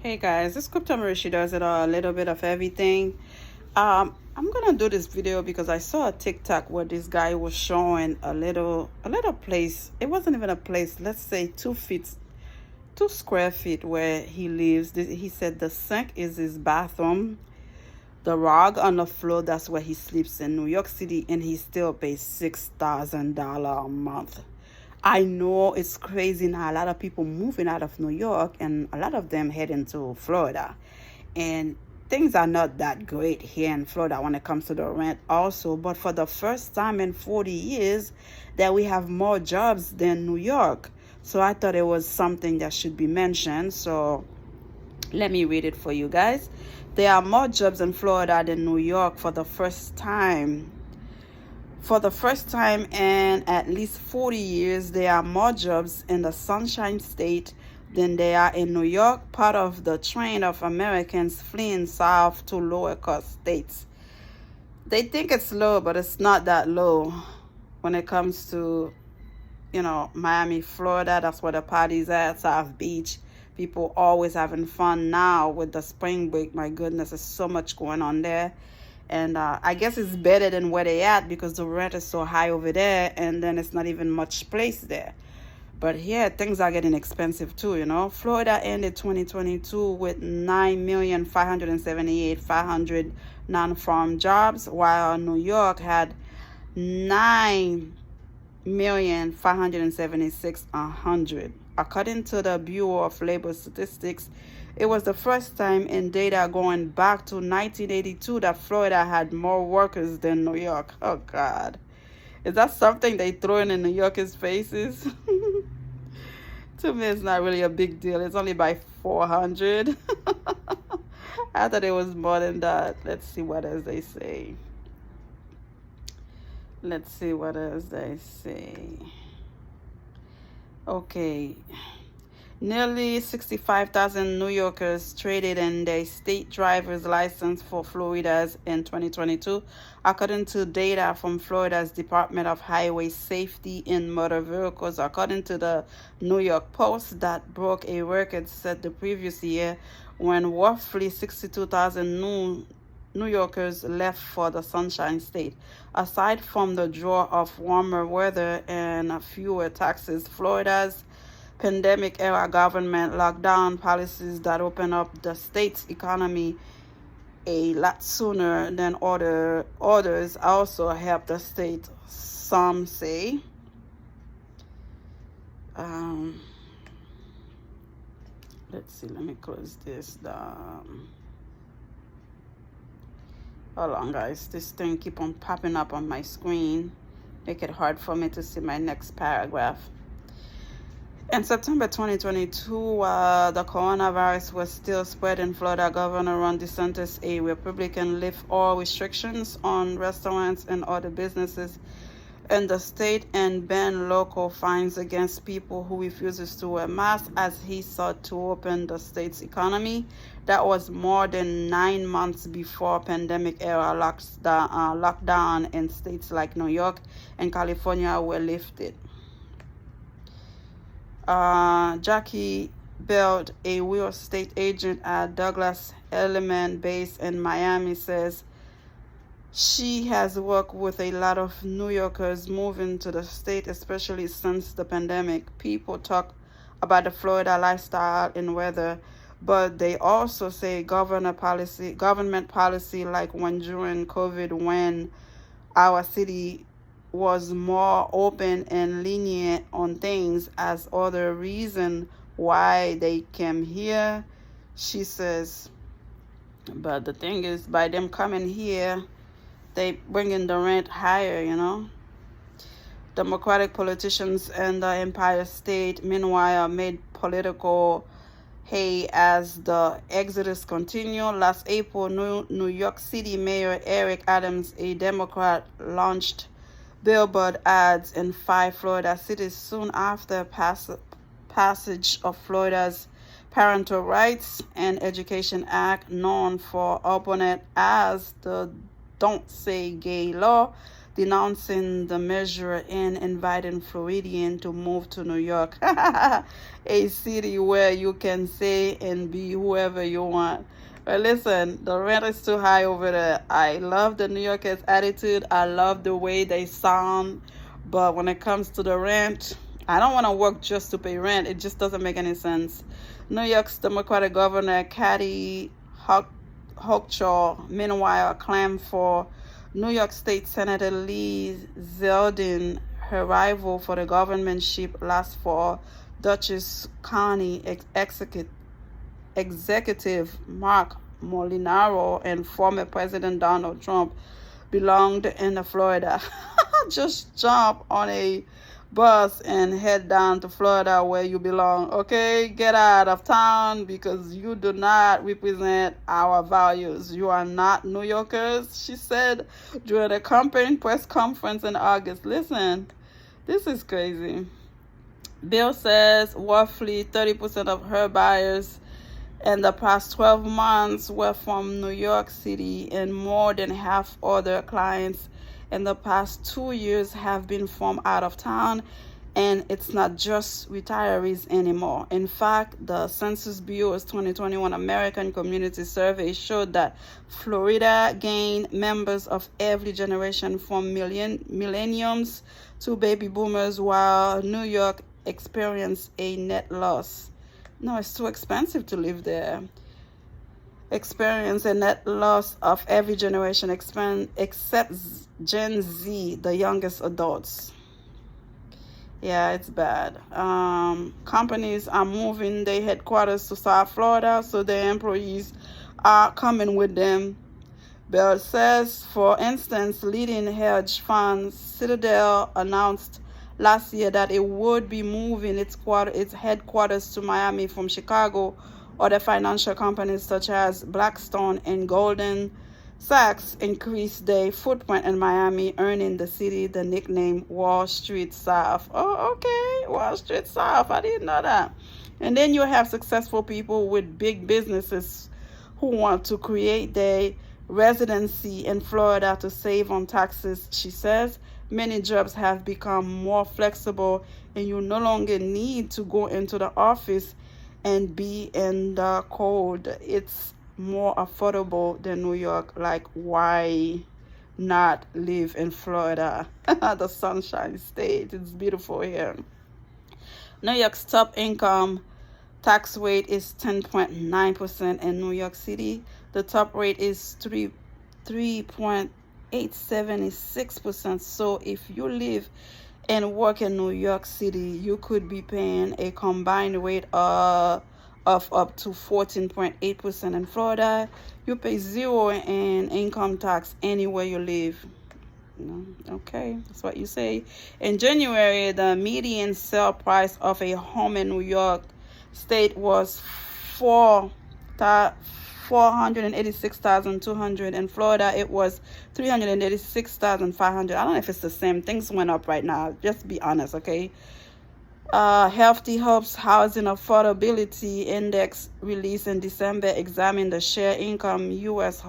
Hey guys, this Crypto Marishi does it a little bit of everything. I'm gonna do this video because I saw a TikTok where this guy was showing a little place. It wasn't even a place. Let's say 2 feet, 2 square feet where he lives. He said the sink is his bathroom. The rug on the floor, that's where he sleeps in New York City, and he still pays $6,000 a month. I know it's crazy now. A lot of people moving out of New York, and a lot of them heading to Florida. And things are not that great here in Florida when it comes to the rent, also. But for the first time in 40 years, that we have more jobs than New York. So I thought it was something that should be mentioned. So let me read it for you guys. There are more jobs in Florida than New York for the first time. For the first time in at least 40 years, there are more jobs in the Sunshine State than there are in New York, part of the trend of Americans fleeing south to lower cost states. They think it's low, but it's not that low when it comes to, Miami, Florida. That's where the party's at, South Beach. People always having fun now with the spring break. My goodness, there's so much going on there. And I guess it's better than where they at because the rent is so high over there, and then it's not even much place there. But here, things are getting expensive too. Florida ended 2022 with 9,578,500 non-farm jobs, while New York had 9,576,100. According to the Bureau of Labor Statistics, it was the first time in data going back to 1982 that Florida had more workers than New York. Oh, God. Is that something they throwing in New Yorkers' faces? To me, it's not really a big deal. It's only by 400. I thought it was more than that. Let's see what else they say. Let's see what else they say. Okay. Nearly 65,000 New Yorkers traded in their state driver's license for Florida's in 2022, according to data from Florida's Department of Highway Safety and Motor Vehicles. According to the New York Post, that broke a record set the previous year when roughly 62,000 New Yorkers left for the Sunshine State. Aside from the draw of warmer weather and fewer taxes, Florida's pandemic-era government lockdown policies that open up the state's economy a lot sooner than others also help the state, some say. Let's see, let me close this down. Hold on, guys. This thing keep on popping up on my screen. Make it hard for me to see my next paragraph. In September 2022, the coronavirus was still spreading, Florida Governor Ron DeSantis, a Republican, lifted all restrictions on restaurants and other businesses in the state and banned local fines against people who refuses to wear masks as he sought to open the state's economy. That was more than 9 months before pandemic-era lockdown in states like New York and California were lifted. Jackie Belt, a real estate agent at Douglas Elliman base in Miami, says she has worked with a lot of New Yorkers moving to the state, especially since the pandemic. People talk about the Florida lifestyle and weather, but they also say government policy, like when during COVID, when our city was more open and lenient on things as other reason why they came here, she says. But the thing is, by them coming here, they bringing the rent higher. Democratic politicians in the Empire State, meanwhile, made political hay as the exodus continued. Last April, New York City Mayor Eric Adams, a Democrat, launched billboard ads in 5 Florida cities soon after passage of Florida's Parental Rights and Education Act, known for opponent as the Don't Say Gay law. denouncing the measure and inviting Floridians to move to New York, a city where you can say and be whoever you want. But listen, the rent is too high over there. I love the New Yorkers' attitude. I love the way they sound. But when it comes to the rent, I don't want to work just to pay rent. It just doesn't make any sense. New York's Democratic Governor Kathy Hochul, meanwhile, claimed for New York State Senator Lee Zeldin, her rival for the governorship last fall, Dutchess County Executive Mark Molinaro and former President Donald Trump belonged in Florida. Just jump on a bus and head down to Florida where you belong. Okay, get out of town because you do not represent our values. You are not New Yorkers, she said during a campaign press conference in August. Listen, this is crazy. Bill says roughly 30% of her buyers in the past 12 months were from New York City, and more than half other clients in the past 2 years have been from out of town. And it's not just retirees anymore. In fact, the Census Bureau's 2021 American Community Survey showed that Florida gained members of every generation from millennials to baby boomers, while New York experienced a net loss. No, it's too expensive to live there. Experience a net loss of every generation except Gen Z, the youngest adults. Yeah, it's bad. Companies are moving their headquarters to South Florida, so their employees are coming with them. Bill says, for instance, leading hedge fund Citadel announced last year that it would be moving its headquarters to Miami from Chicago. Other financial companies such as Blackstone and Goldman Sachs increased their footprint in Miami, earning the city the nickname Wall Street South. Oh, okay, Wall Street South. I didn't know that. And then you have successful people with big businesses who want to create their residency in Florida to save on taxes, she says. Many jobs have become more flexible, and you no longer need to go into the office and be in the cold. It's more affordable than New York. Like, why not live in Florida? The Sunshine State. It's beautiful here. New York's top income tax rate is 10.9% in New York City. The top rate is 3.876%. So if you live and work in New York City, you could be paying a combined rate of up to 14.8%. In Florida, you pay zero in income tax anywhere you live. Okay, that's what you say. In January, the median sale price of a home in New York State was $486,200. In Florida, it was $386,500. I don't know if it's the same. Things went up right now. Just be honest, okay? Healthy Hopes Housing Affordability Index released in December examined the share income U.S.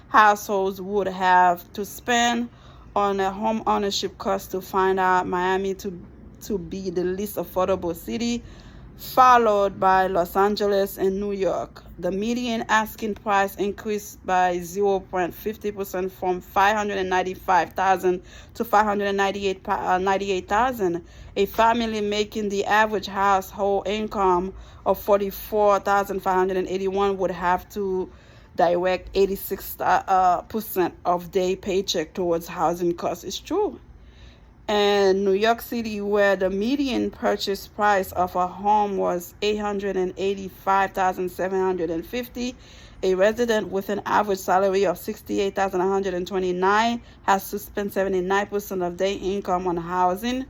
households would have to spend on a home ownership cost to find out Miami to be the least affordable city, followed by Los Angeles and New York. The median asking price increased by 0.50% from $595,000 to $598,000. A family making the average household income of $44,581 would have to direct 86% of their paycheck towards housing costs. It's true. In New York City, where the median purchase price of a home was $885,750, a resident with an average salary of $68,129 has to spend 79% of their income on housing,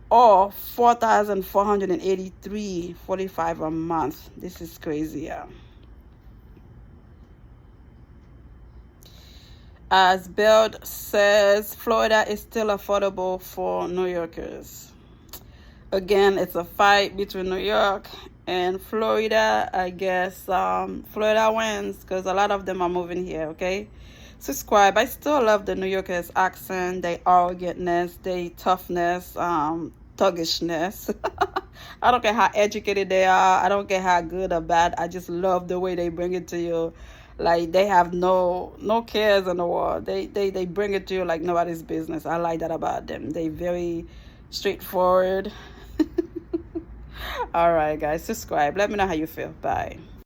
or $4,483.45 a month. This is crazy, yeah. As Bill says, Florida is still affordable for New Yorkers. Again, it's a fight between New York and Florida. I guess Florida wins because a lot of them are moving here, okay? Subscribe. I still love the New Yorkers accent, their arrogantness, their toughness, thuggishness. I don't care how educated they are. I don't care how good or bad. I just love the way they bring it to you. Like they have no cares in the world. They bring it to you like nobody's business. I like that about them. They very straightforward. All right, guys, subscribe. Let me know how you feel. Bye.